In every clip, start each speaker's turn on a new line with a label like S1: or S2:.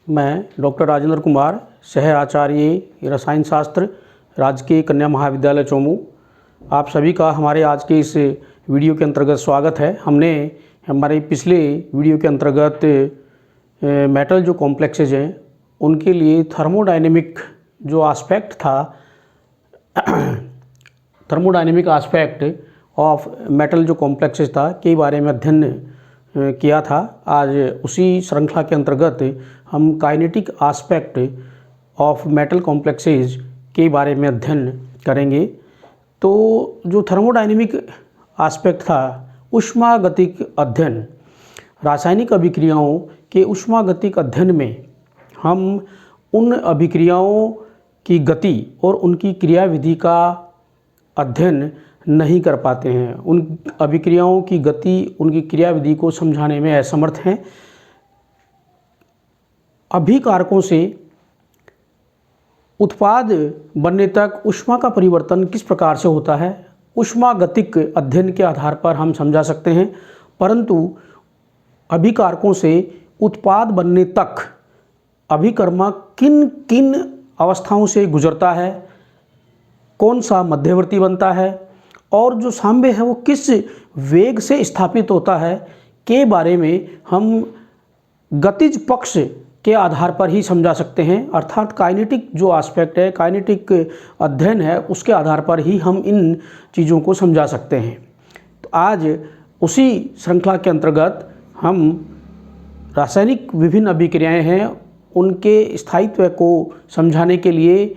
S1: मैं डॉक्टर राजेंद्र कुमार, सह आचार्य रसायन शास्त्र, राजकीय कन्या महाविद्यालय चोमू। आप सभी का हमारे आज के इस वीडियो के अंतर्गत स्वागत है। हमने हमारे पिछले वीडियो के अंतर्गत मेटल जो कॉम्प्लेक्सेज हैं उनके लिए थर्मोडायनेमिक जो आस्पेक्ट था थर्मोडायनेमिक आस्पेक्ट ऑफ मेटल जो कॉम्प्लेक्सेज था के बारे में अध्ययन किया था। आज उसी श्रृंखला के अंतर्गत हम kinetic aspect of metal complexes के बारे में अध्ययन करेंगे। तो जो थर्मोडायनेमिक आस्पेक्ट था, ऊष्मागतिक अध्ययन, रासायनिक अभिक्रियाओं के ऊष्मागतिक अध्ययन में हम उन अभिक्रियाओं की गति और उनकी क्रियाविधि का अध्ययन नहीं कर पाते हैं। उन अभिक्रियाओं की गति, उनकी क्रियाविधि को समझाने में असमर्थ हैं। अभिकारकों से उत्पाद बनने तक ऊष्मा का परिवर्तन किस प्रकार से होता है, ऊष्मागतिक अध्ययन के आधार पर हम समझा सकते हैं। परंतु अभिकारकों से उत्पाद बनने तक अभिकर्मक किन किन अवस्थाओं से गुजरता है, कौन सा मध्यवर्ती बनता है और जो साम्य है वो किस वेग से स्थापित होता है के बारे में हम गतिज पक्ष के आधार पर ही समझा सकते हैं। अर्थात काइनेटिक जो एस्पेक्ट है, काइनेटिक अध्ययन है, उसके आधार पर ही हम इन चीज़ों को समझा सकते हैं। तो आज उसी श्रृंखला के अंतर्गत हम रासायनिक विभिन्न अभिक्रियाएं हैं, उनके स्थायित्व को समझाने के लिए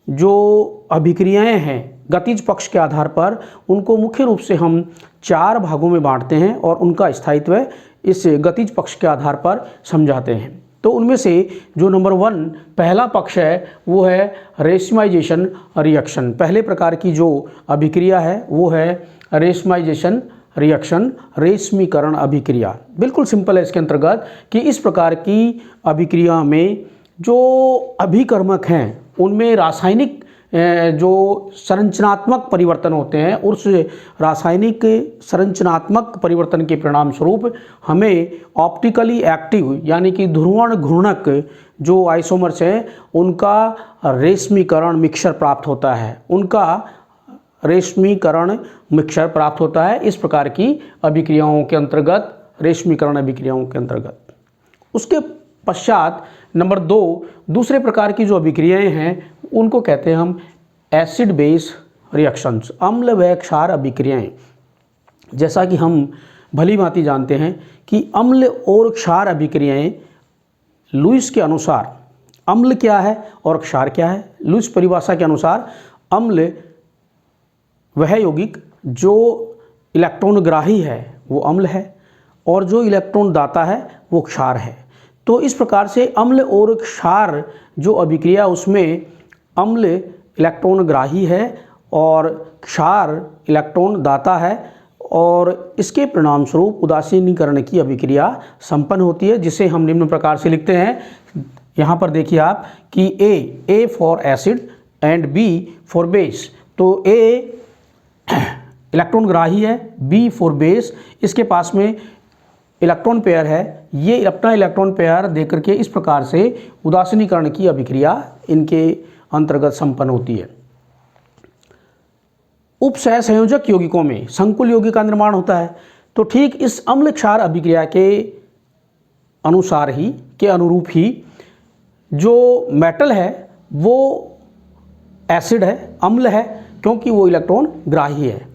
S1: जो अभिक्रियाएं हैं गतिज पक्ष के आधार पर, उनको मुख्य रूप से हम 4 भागों में बांटते हैं और उनका स्थायित्व इस गतिज पक्ष के आधार पर समझाते हैं। तो उनमें से जो नंबर 1 पहला पक्ष है वो है रेशमाइजेशन रिएक्शन। पहले प्रकार की जो अभिक्रिया है वो है रेशमाइजेशन रिएक्शन, रेशमीकरण अभिक्रिया। बिल्कुल सिंपल है इसके अंतर्गत कि इस प्रकार की अभिक्रिया में जो अभिकर्मक हैं उनमें रासायनिक जो संरचनात्मक परिवर्तन होते हैं, उस रासायनिक संरचनात्मक परिवर्तन के परिणाम स्वरूप हमें ऑप्टिकली एक्टिव यानी कि ध्रुवण घूर्णक जो आइसोमर्स हैं उनका रेशमीकरण मिक्सचर प्राप्त होता है, उनका रेशमीकरण मिक्सचर प्राप्त होता है इस प्रकार की अभिक्रियाओं के अंतर्गत, रेशमीकरण अभिक्रियाओं के अंतर्गत। उसके पश्चात नंबर 2 दूसरे प्रकार की जो अभिक्रियाएं हैं उनको कहते हैं हम एसिड बेस रिएक्शंस, अम्ल व क्षार अभिक्रियाएं। जैसा कि हम भली भांति जानते हैं कि अम्ल और क्षार अभिक्रियाएं लुईस के अनुसार अम्ल क्या है और क्षार क्या है। लुईस परिभाषा के अनुसार अम्ल वह यौगिक जो इलेक्ट्रॉनग्राही है वो अम्ल है और जो इलेक्ट्रॉन दाता है वो क्षार है। तो इस प्रकार से अम्ल और क्षार जो अभिक्रिया, उसमें अम्ल इलेक्ट्रॉनग्राही है और क्षार इलेक्ट्रॉन दाता है और इसके परिणाम स्वरूप उदासीनीकरण की अभिक्रिया संपन्न होती है, जिसे हम निम्न प्रकार से लिखते हैं। यहाँ पर देखिए आप कि A for acid and B for base. तो ए इलेक्ट्रॉनग्राही है, बी फॉर बेस, इसके पास में इलेक्ट्रॉन पेयर है, ये अपना इलेक्ट्रॉन पेयर देकर के इस प्रकार से उदासीनीकरण की अभिक्रिया इनके अंतर्गत संपन्न होती है। उपसह संयोजक यौगिकों में संकुल यौगिक का निर्माण होता है। तो ठीक इस अम्ल क्षार अभिक्रिया के अनुसार ही, के अनुरूप ही जो मेटल है वो एसिड है, अम्ल है, क्योंकि वो इलेक्ट्रॉन ग्राही है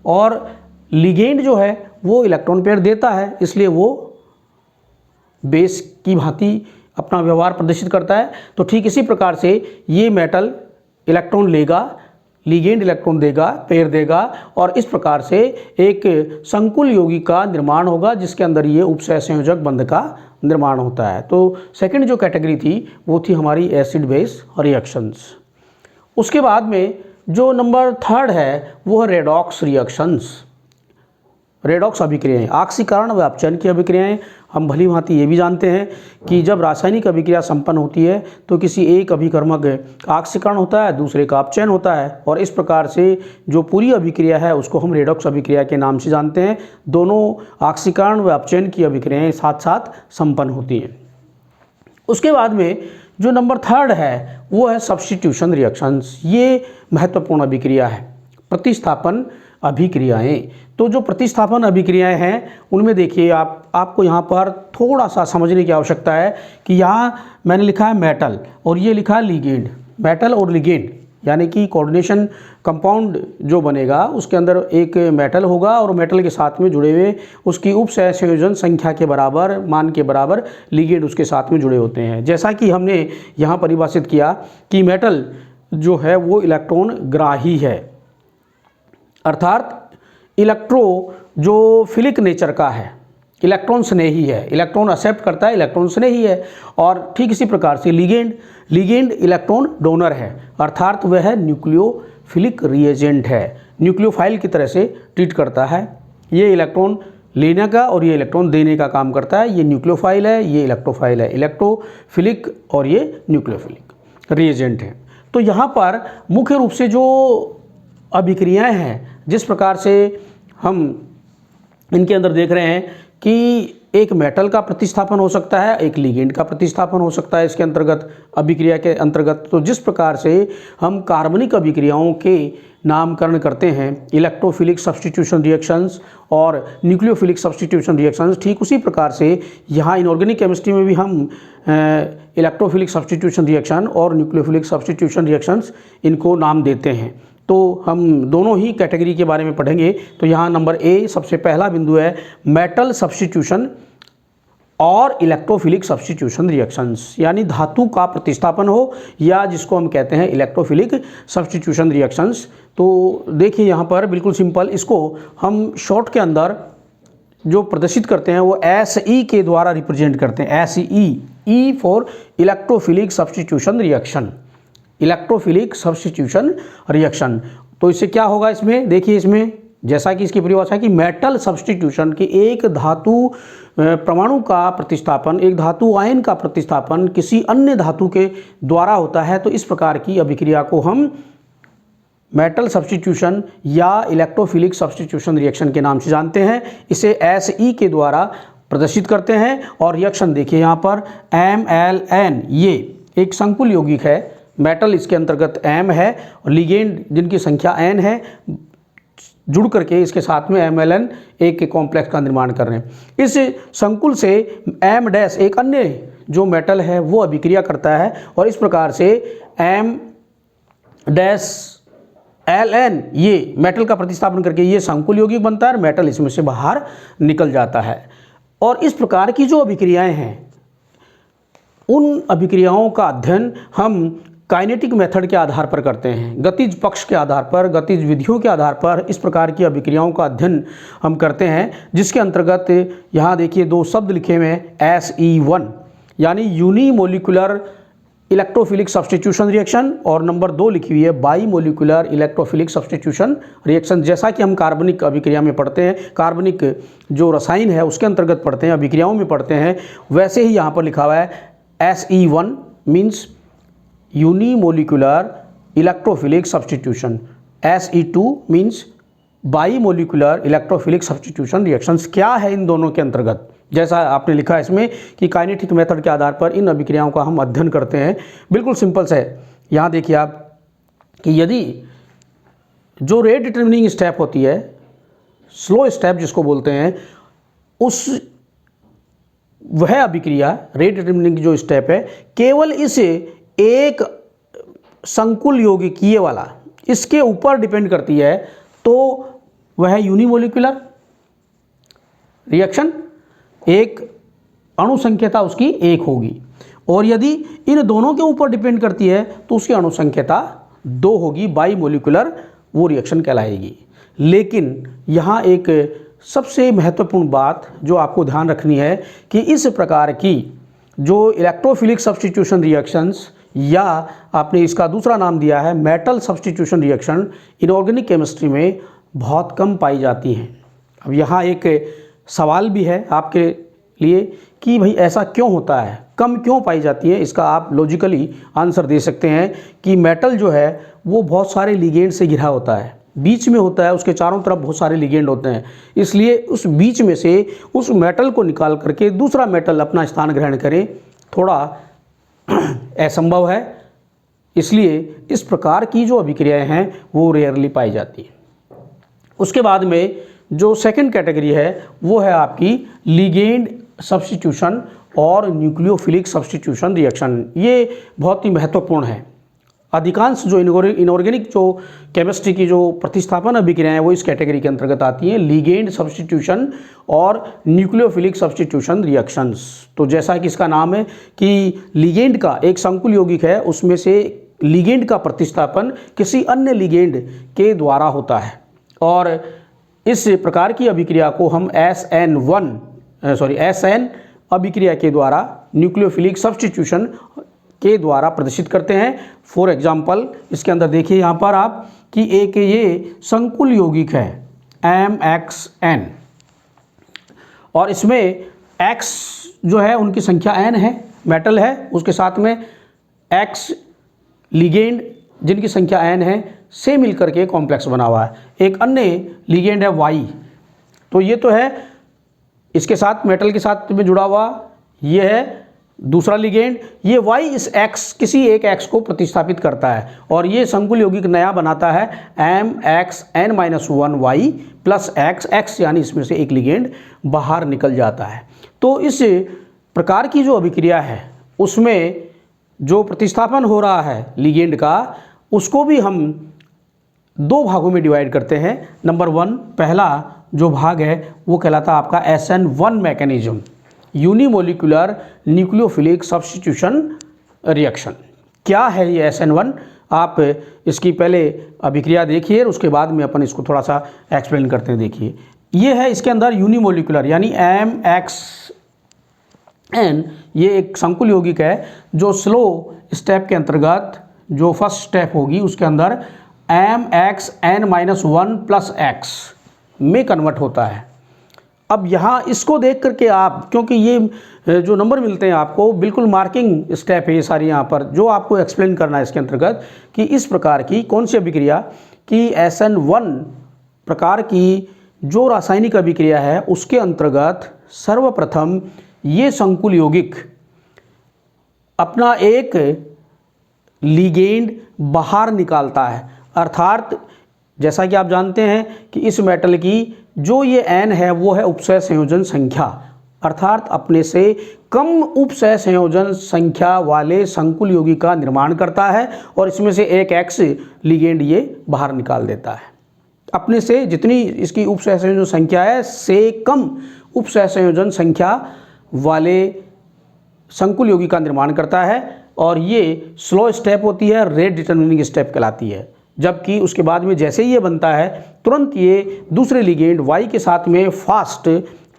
S1: और लिगेंड जो है वो इलेक्ट्रॉन पेयर देता है, इसलिए वो बेस की भांति अपना व्यवहार प्रदर्शित करता है। तो ठीक इसी प्रकार से ये मेटल इलेक्ट्रॉन लेगा, लिगेंड इलेक्ट्रॉन देगा, पेयर देगा और इस प्रकार से एक संकुल यौगिक का निर्माण होगा जिसके अंदर ये उपसह संयोजक बंध का निर्माण होता है। तो सेकंड जो कैटेगरी थी वो थी हमारी एसिड बेस रिएक्शंस। उसके बाद में जो नंबर 3 है वो है रेडॉक्स रिएक्शंस, रेडॉक्स अभिक्रियाएं, ऑक्सीकरण व अपचयन की अभिक्रियाएं। हम भली भांति ये भी जानते हैं कि जब रासायनिक अभिक्रिया संपन्न होती है तो किसी एक अभिकर्मक का ऑक्सीकरण होता है, दूसरे का अपचयन होता है और इस प्रकार से जो पूरी अभिक्रिया है उसको हम रेडॉक्स अभिक्रिया के नाम से जानते हैं। दोनों ऑक्सीकरण व अपचयन की अभिक्रियाएं साथ साथ संपन्न होती हैं। उसके बाद में जो नंबर थर्ड है वो है सब्स्टिट्यूशन रिएक्शंस। ये महत्वपूर्ण अभिक्रिया है, प्रतिस्थापन अभिक्रियाएं। तो जो प्रतिस्थापन अभिक्रियाएं हैं उनमें देखिए आपको यहाँ पर थोड़ा सा समझने की आवश्यकता है कि यहाँ मैंने लिखा है मेटल और ये लिखा है लिगेंड। मेटल और लिगेंड यानी कि कोऑर्डिनेशन कंपाउंड जो बनेगा उसके अंदर एक मेटल होगा और मेटल के साथ में जुड़े हुए उसकी उपसंयोजन संख्या के बराबर मान के बराबर लिगेंड उसके साथ में जुड़े होते हैं। जैसा कि हमने यहाँ परिभाषित किया कि मेटल जो है वो इलेक्ट्रॉन ग्राही है, अर्थात इलेक्ट्रो जो फिलिक नेचर का है, इलेक्ट्रॉन स्नेही है, इलेक्ट्रॉन एक्सेप्ट करता है, इलेक्ट्रॉन स्नेही है। और ठीक इसी प्रकार से लिगेंड इलेक्ट्रॉन डोनर है, अर्थात वह न्यूक्लियोफिलिक रिएजेंट है, न्यूक्लियोफाइल की तरह से ट्रीट करता है। ये इलेक्ट्रॉन लेने का और ये इलेक्ट्रॉन देने का काम करता है। ये न्यूक्लियोफाइल है, ये इलेक्ट्रोफाइल है, इलेक्ट्रोफिलिक और ये न्यूक्लियोफिलिक रिएजेंट है। तो यहाँ पर मुख्य रूप से जो अभिक्रियाएं हैं जिस प्रकार से हम इनके अंदर देख रहे हैं कि एक मेटल का प्रतिस्थापन हो सकता है, एक लिगेंड का प्रतिस्थापन हो सकता है इसके अंतर्गत, अभिक्रिया के अंतर्गत। तो जिस प्रकार से हम कार्बनिक अभिक्रियाओं के नामकरण करते हैं, इलेक्ट्रोफिलिक सब्स्टिट्यूशन रिएक्शंस और न्यूक्लियोफिलिक सब्स्टिट्यूशन रिएक्शंस, ठीक उसी प्रकार से यहाँ इनऑर्गेनिक केमिस्ट्री में भी हम इलेक्ट्रोफिलिक सब्स्टिट्यूशन रिएक्शन और न्यूक्लियोफिलिक सब्स्टिट्यूशन रिएक्शंस इनको नाम देते हैं। तो हम दोनों ही कैटेगरी के बारे में पढ़ेंगे। तो यहाँ नंबर ए सबसे पहला बिंदु है मेटल सब्स्टिट्यूशन और इलेक्ट्रोफिलिक सब्स्टिट्यूशन रिएक्शंस, यानी धातु का प्रतिस्थापन हो या जिसको हम कहते हैं इलेक्ट्रोफिलिक सब्स्टिट्यूशन रिएक्शंस। तो देखिए यहाँ पर बिल्कुल सिंपल, इसको हम शॉर्ट के अंदर जो प्रदर्शित करते हैं वो SE के द्वारा रिप्रेजेंट करते हैं। SE for electrophilic substitution reaction, electrophilic substitution reaction. तो इससे क्या होगा, इसमें देखिए, इसमें जैसा कि इसकी परिभाषा है कि मेटल सब्स्टिट्यूशन की एक धातु परमाणु का प्रतिस्थापन, एक धातु आयन का प्रतिस्थापन किसी अन्य धातु के द्वारा होता है। तो इस प्रकार की अभिक्रिया को हम मेटल सब्स्टिट्यूशन या इलेक्ट्रोफिलिक सब्स्टिट्यूशन रिएक्शन के नाम से जानते हैं। इसे SE के द्वारा प्रदर्शित करते हैं। और रिएक्शन देखिए यहाँ पर MLN, ये एक संकुल यौगिक है, मेटल इसके अंतर्गत M है और लिगेंड जिनकी संख्या N है जुड़ करके इसके साथ में MLN एक कॉम्प्लेक्स का निर्माण कर रहे हैं। इस संकुल से M डैश एक अन्य जो मेटल है वो अभिक्रिया करता है और इस प्रकार से M डैश LN ये मेटल का प्रतिस्थापन करके ये संकुल यौगिक बनता है और मेटल इसमें से बाहर निकल जाता है। और इस प्रकार की जो अभिक्रियाएं हैं उन अभिक्रियाओं का अध्ययन हम काइनेटिक मेथड के आधार पर करते हैं, गतिज पक्ष के आधार पर, गतिज विधियों के आधार पर इस प्रकार की अभिक्रियाओं का अध्ययन हम करते हैं। जिसके अंतर्गत यहाँ देखिए दो शब्द लिखे हुए हैं SE1 यानी यूनिमोलिकुलर इलेक्ट्रोफिलिक सब्स्टिट्यूशन रिएक्शन और नंबर 2 लिखी हुई है by molecular electrophilic substitution reaction. जैसा कि हम कार्बनिक अभिक्रिया में पढ़ते हैं, कार्बनिक जो रसायन है उसके अंतर्गत पढ़ते हैं, अभिक्रियाओं में पढ़ते हैं, वैसे ही यहाँ पर लिखा हुआ है SE1 means unimolecular electrophilic substitution, SE2 means by molecular electrophilic substitution reactions. क्या है इन दोनों के अंतर्गत, जैसा आपने लिखा है इसमें कि काइनेटिक मेथड के आधार पर इन अभिक्रियाओं का हम अध्ययन करते हैं। बिल्कुल सिंपल से यहाँ देखिए आप कि यदि जो रेट डिटर्मिनिंग स्टेप होती है, स्लो स्टेप जिसको बोलते हैं, उस वह अभिक्रिया रेट डिटर्मिनिंग जो स्टेप है केवल इस एक संकुल यौगिकीय वाला इसके ऊपर डिपेंड करती है, तो वह यूनिमोलिकुलर रिएक्शन, एक अणु संख्यता उसकी 1 होगी। और यदि इन दोनों के ऊपर डिपेंड करती है तो उसकी अणु संख्यता 2 होगी, बाई मोलिकुलर वो रिएक्शन कहलाएगी। लेकिन यहाँ एक सबसे महत्वपूर्ण बात जो आपको ध्यान रखनी है कि इस प्रकार की जो इलेक्ट्रोफिलिक सब्स्टिट्यूशन रिएक्शंस या आपने इसका दूसरा नाम दिया है metal substitution reaction, inorganic chemistry में बहुत कम पाई जाती हैं। अब यहाँ एक सवाल भी है आपके लिए कि भाई ऐसा क्यों होता है, कम क्यों पाई जाती है। इसका आप लॉजिकली आंसर दे सकते हैं कि मेटल जो है वो बहुत सारे लिगेंड से घिरा होता है, बीच में होता है, उसके चारों तरफ बहुत सारे लिगेंड होते हैं, इसलिए उस बीच में से उस मेटल को निकाल करके दूसरा मेटल अपना स्थान ग्रहण करे, थोड़ा असंभव है, इसलिए इस प्रकार की जो अभिक्रियाएं हैं वो रेयरली पाई जाती हैं। उसके बाद में जो सेकंड कैटेगरी है वो है आपकी लिगेंड सब्स्टिट्यूशन और न्यूक्लियोफिलिक सब्स्टिट्यूशन रिएक्शन। ये बहुत ही महत्वपूर्ण है। अधिकांश जो इनऑर्गेनिक जो केमिस्ट्री की जो प्रतिस्थापन अभिक्रियाएं हैं वो इस कैटेगरी के अंतर्गत आती हैं, लिगेंड सब्स्टिट्यूशन और न्यूक्लियोफिलिक सब्स्टिट्यूशन रिएक्शंस। तो जैसा कि इसका नाम है कि लिगेंड का एक संकुल यौगिक है, उसमें से लिगेंड का प्रतिस्थापन किसी अन्य लिगेंड के द्वारा होता है और इस प्रकार की अभिक्रिया को हम SN अभिक्रिया के द्वारा न्यूक्लियोफिलिक सब्स्टिट्यूशन के द्वारा प्रदर्शित करते हैं। फॉर एग्जाम्पल इसके अंदर देखिए यहाँ पर आप कि एक ये संकुल यौगिक है MXN और इसमें X जो है उनकी संख्या N है, मेटल है, उसके साथ में X लिगेंड जिनकी संख्या N है से मिलकर के कॉम्प्लेक्स बना हुआ है। एक अन्य लिगेंड है Y, तो ये तो है इसके साथ मेटल के साथ में जुड़ा हुआ, ये है दूसरा लिगेंड। ये Y इस X किसी एक X को प्रतिस्थापित करता है और ये संकुल यौगिक नया बनाता है MXN-1Y प्लस X यानी इसमें से एक लिगेंड बाहर निकल जाता है। तो इस प्रकार की जो अभिक्रिया है उसमें जो प्रतिस्थापन हो रहा है लिगेंड का, उसको भी हम दो भागों में डिवाइड करते हैं। नंबर 1 पहला जो भाग है वो कहलाता है आपका SN1 mechanism, unimolecular nucleophilic substitution reaction. क्या है ये SN1? आप इसकी पहले अभिक्रिया देखिए, उसके बाद में अपन इसको थोड़ा सा एक्सप्लेन करते हैं। देखिए ये है, इसके अंदर यूनिमोलिकुलर यानी MXN, ये एक संकुल यौगिक है जो स्लो स्टेप के अंतर्गत जो फर्स्ट स्टेप होगी उसके अंदर MXN-1 प्लस X में कन्वर्ट होता है। अब यहाँ इसको देख करके आप, क्योंकि ये जो नंबर मिलते हैं आपको बिल्कुल मार्किंग स्टेप है ये सारी, यहाँ पर जो आपको एक्सप्लेन करना है इसके अंतर्गत कि इस प्रकार की कौन सी अभिक्रिया कि SN1 प्रकार की जो रासायनिक अभिक्रिया है उसके अंतर्गत सर्वप्रथम ये संकुल यौगिक अपना एक लिगेंड बाहर निकालता है। अर्थात जैसा कि आप जानते हैं कि इस मेटल की जो ये N है वो है उपसय संयोजन संख्या, अर्थात अपने से कम उपसय संयोजन संख्या वाले संकुल यौगिक का निर्माण करता है और इसमें से एक X लिगेंड ये बाहर निकाल देता है। अपने से जितनी इसकी उपसय संयोजन संख्या है से कम उपसय संयोजन संख्या वाले संकुल यौगिक का निर्माण करता है और ये स्लो स्टेप होती है, रेट डिटरमिनिंग स्टेप कहलाती है। जबकि उसके बाद में जैसे ही ये बनता है तुरंत ये दूसरे लिगेंड Y के साथ में फास्ट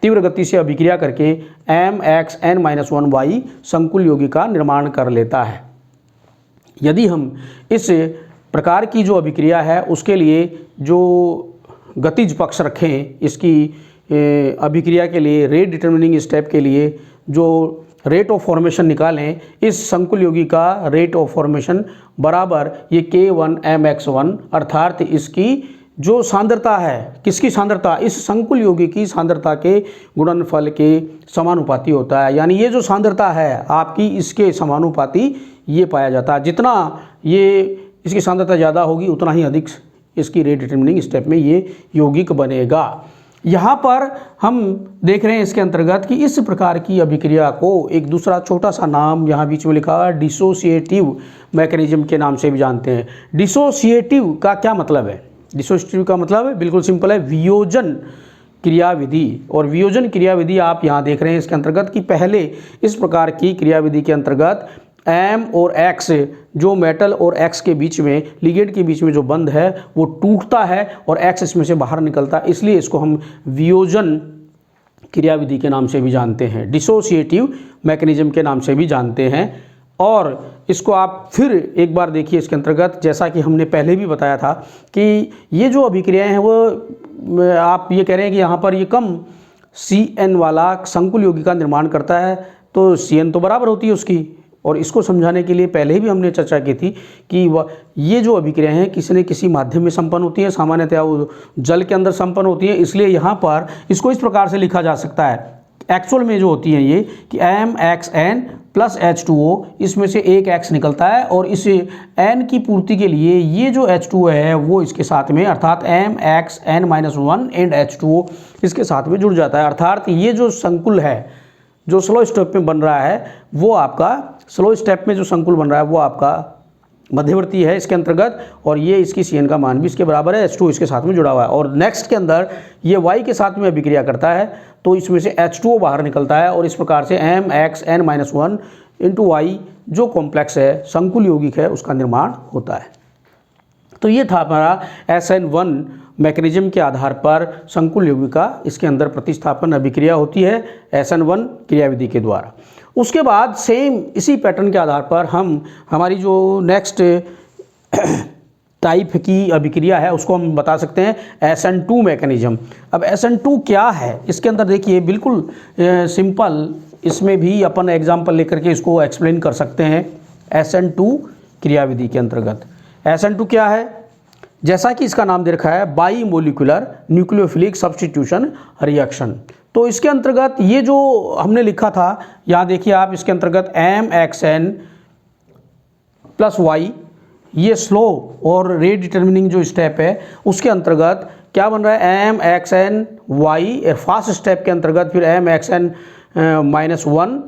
S1: तीव्र गति से अभिक्रिया करके MXN-1Y संकुल यौगिक का निर्माण कर लेता है। यदि हम इस प्रकार की जो अभिक्रिया है उसके लिए जो गतिज पक्ष रखें, इसकी अभिक्रिया के लिए रेट डिटरमिनिंग स्टेप के लिए जो रेट ऑफ फॉर्मेशन निकालें, इस संकुल यौगिक का रेट ऑफ फॉर्मेशन बराबर ये K1MX1, अर्थात इसकी जो सांद्रता है, किसकी सांद्रता, इस संकुल यौगिक की सांद्रता के गुणनफल के समानुपाती होता है। यानी ये जो सांद्रता है आपकी इसके समानुपाती ये पाया जाता है। जितना ये इसकी सांद्रता ज़्यादा होगी उतना ही अधिक इसकी रेट डिटरमिनिंग स्टेप में ये यौगिक बनेगा। यहाँ पर हम देख रहे हैं इसके अंतर्गत कि इस प्रकार की अभिक्रिया को एक दूसरा छोटा सा नाम यहाँ बीच में लिखा है डिसोसिएटिव मैकेनिज्म के नाम से भी जानते हैं। डिसोसिएटिव का क्या मतलब है? डिसोसिएटिव का मतलब है बिल्कुल सिंपल है, वियोजन क्रियाविधि। और वियोजन क्रियाविधि आप यहाँ देख रहे हैं इसके अंतर्गत कि पहले इस प्रकार की क्रियाविधि के अंतर्गत M और X जो मेटल और X के बीच में लिगेंड के बीच में जो बंध है वो टूटता है और X इसमें से बाहर निकलता है, इसलिए इसको हम वियोजन क्रियाविधि के नाम से भी जानते हैं, डिसोसिएटिव मैकेनिज्म के नाम से भी जानते हैं। और इसको आप फिर एक बार देखिए इसके अंतर्गत, जैसा कि हमने पहले भी बताया था कि ये जो अभिक्रियाएं हैं वो आप ये कह रहे हैं कि यहाँ पर ये कम CN वाला संकुल यौगिक का निर्माण करता है, तो CN तो बराबर होती है उसकी। और इसको समझाने के लिए पहले भी हमने चर्चा की थी कि ये जो अभिक्रियाएं हैं किसी न किसी माध्यम में संपन्न होती हैं, सामान्यतः वो जल के अंदर संपन्न होती हैं। इसलिए यहाँ पर इसको इस प्रकार से लिखा जा सकता है एक्चुअल में जो होती हैं ये कि MXN प्लस H2O, इसमें से एक X निकलता है और इस N की पूर्ति के लिए ये जो H2O है वो इसके साथ में अर्थात MXN-1 एंड H2O इसके साथ में जुड़ जाता है। अर्थात ये जो संकुल है जो स्लो स्टेप में बन रहा है वो आपका स्लो स्टेप में जो संकुल बन रहा है वो आपका मध्यवर्ती है इसके अंतर्गत, और ये इसकी CN का मान भी इसके बराबर है, H2 इसके साथ में जुड़ा हुआ है। और नेक्स्ट के अंदर ये Y के साथ में अभिक्रिया करता है तो इसमें से H2O बाहर निकलता है और इस प्रकार से MXN-1 इंटू Y जो कॉम्प्लेक्स है संकुल यौगिक है उसका निर्माण होता है। तो ये था हमारा SN1 मैकेनिज्म के आधार पर संकुल यौगिक का इसके अंदर प्रतिस्थापन अभिक्रिया होती है SN1 क्रियाविधि के द्वारा। उसके बाद सेम इसी पैटर्न के आधार पर हम हमारी जो नेक्स्ट टाइप की अभिक्रिया है उसको हम बता सकते हैं SN2 मैकेनिज्म। अब SN2 क्या है, इसके अंदर देखिए बिल्कुल सिंपल, इसमें भी अपन एग्जाम्पल लेकर के इसको एक्सप्लेन कर सकते हैं। SN2 क्रियाविधि के अंतर्गत SN2 क्या है, जैसा कि इसका नाम दे रखा है by molecular nucleophilic substitution reaction. तो इसके अंतर्गत ये जो हमने लिखा था यहाँ देखिए आप, इसके अंतर्गत MXN प्लस Y ये स्लो और रेट डिटर्मिनिंग जो स्टेप है उसके अंतर्गत क्या बन रहा है MXN-Y, फास्ट स्टेप के अंतर्गत फिर MXN-1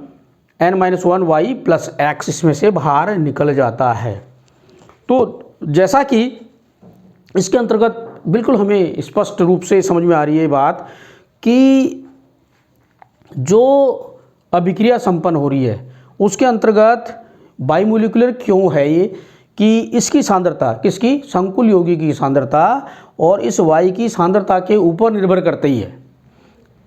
S1: N-1Y प्लस X इसमें से बाहर निकल जाता है। तो जैसा कि इसके अंतर्गत बिल्कुल हमें स्पष्ट रूप से समझ में आ रही है बात कि जो अभिक्रिया संपन्न हो रही है उसके अंतर्गत बाईमोलिकुलर क्यों है ये, कि इसकी सांद्रता, किसकी, संकुल यौगिक की सांद्रता और इस Y की सांद्रता के ऊपर निर्भर करती है।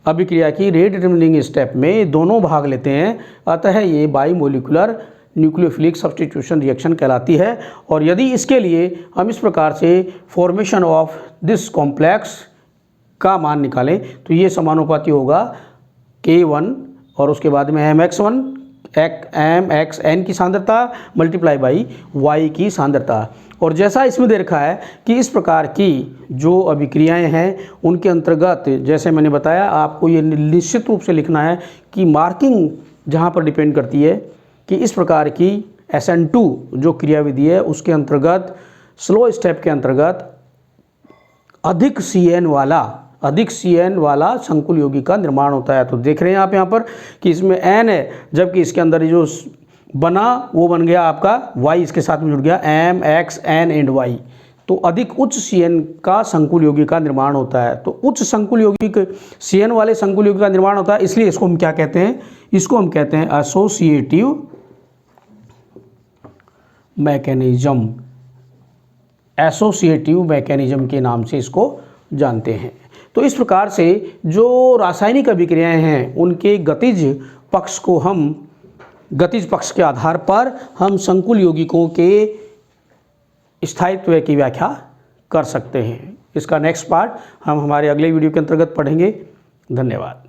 S1: अभिक्रिया की रेट डिटर्मिनिंग स्टेप में दोनों भाग लेते हैं, अतः ये बाईमोलिकुलर न्यूक्लियोफिलिक सब्स्टिट्यूशन रिएक्शन कहलाती है। और यदि इसके लिए हम इस प्रकार से फॉर्मेशन ऑफ दिस कॉम्प्लेक्स का मान निकालें तो ये समानुपाती होगा K1 और उसके बाद में MXN की सांद्रता मल्टीप्लाई बाई Y की सांद्रता। और जैसा इसमें दे रखा है कि इस प्रकार की जो अभिक्रियाएं हैं उनके अंतर्गत जैसे मैंने बताया आपको ये निश्चित रूप से लिखना है कि मार्किंग जहाँ पर डिपेंड करती है कि इस प्रकार की SN2 जो क्रियाविधि है उसके अंतर्गत स्लो स्टेप के अंतर्गत अधिक CN वाला संकुल यौगिक का निर्माण होता है। तो देख रहे हैं आप यहाँ पर कि इसमें N है जबकि इसके अंदर जो बना वो बन गया आपका Y, इसके साथ में जुड़ गया MXN एंड Y। तो अधिक उच्च CN का संकुल यौगिक का निर्माण होता है। तो उच्च संकुल यौगिक CN वाले संकुल यौगिक का निर्माण होता है, इसलिए इसको हम क्या कहते हैं, इसको हम कहते हैं एसोसिएटिव मैकेनिज्म। एसोसिएटिव मैकेनिज्म के नाम से इसको जानते हैं। तो इस प्रकार से जो रासायनिक अभिक्रियाएं हैं उनके गतिज पक्ष के आधार पर हम संकुल यौगिकों के स्थायित्व की व्याख्या कर सकते हैं। इसका नेक्स्ट पार्ट हम हमारे अगले वीडियो के अंतर्गत पढ़ेंगे। धन्यवाद।